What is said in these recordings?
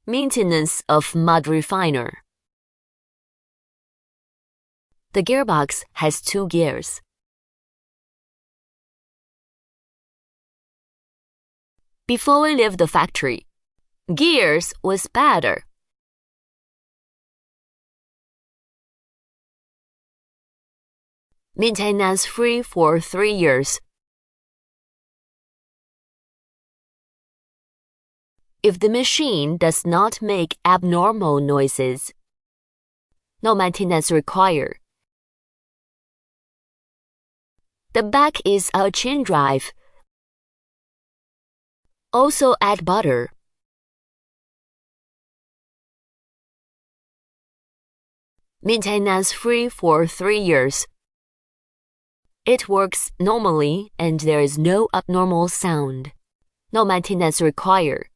Maintenance of mud refiner. The gearbox has 2 gears. Before we leave the factory, gears was better. Maintenance free for 3 years. If the machine does not make abnormal noises, no maintenance required. The back is a chain drive. Also add butter. Maintenance free for 3 years. It works normally and there is no abnormal sound. No maintenance required.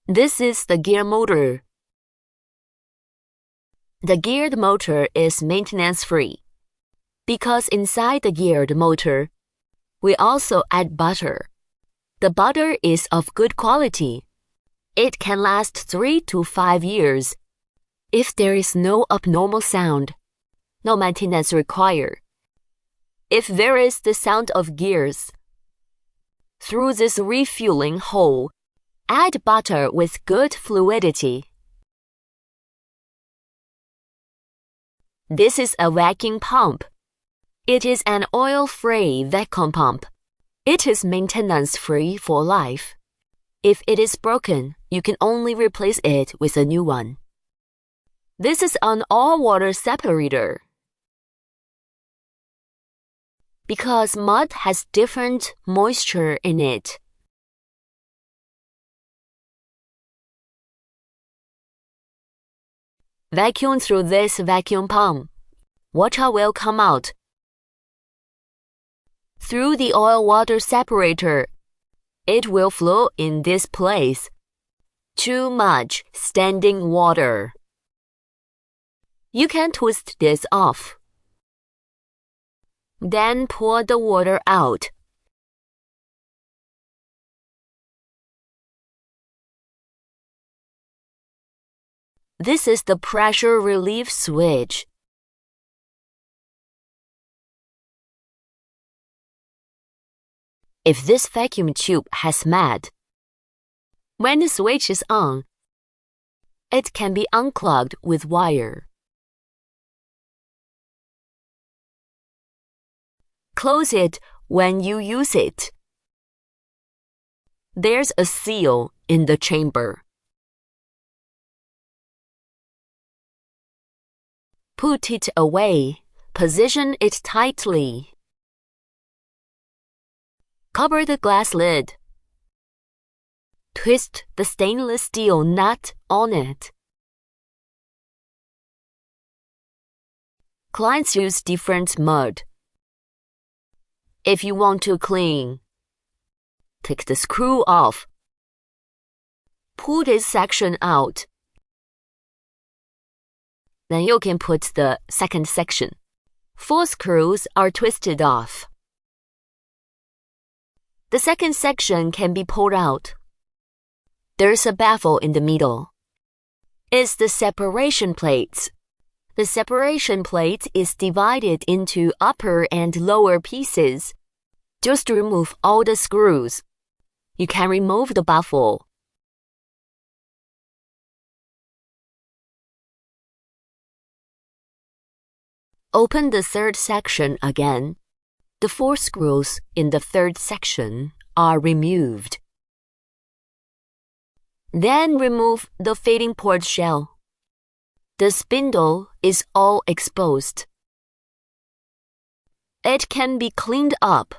This is the gear motor. The geared motor is maintenance-free. Because inside the geared motor, we also add butter. The butter is of good quality. It can last 3 to 5 years. If there is no abnormal sound, no maintenance required. If there is the sound of gears, through this refueling hole, add butter with good fluidity. This is a vacuum pump. It is an oil-free vacuum pump. It is maintenance-free for life. If it is broken, you can only replace it with a new one. This is an all-water separator. Because mud has different moisture in it. Vacuum through this vacuum pump. Water will come out. Through the oil-water separator, it will flow in this place. Too much standing water. You can twist this off. Then pour the water out. This is the pressure relief switch. If this vacuum tube has mud, when the switch is on, it can be unclogged with wire. Close it when you use it. There's a seal in the chamber. Put it away. Position it tightly. Cover the glass lid. Twist the stainless steel nut on it. Clients use different mud. If you want to clean, take the screw off. Pull this section out. Then you can put the second section. 4 screws are twisted off. The second section can be pulled out. There's a baffle in the middle. It's the separation plates. The separation plate is divided into upper and lower pieces. Just remove all the screws. You can remove the baffle. Open the third section again. The 4 screws in the third section are removed. Then remove the feeding port shell. The spindle is all exposed. It can be cleaned up.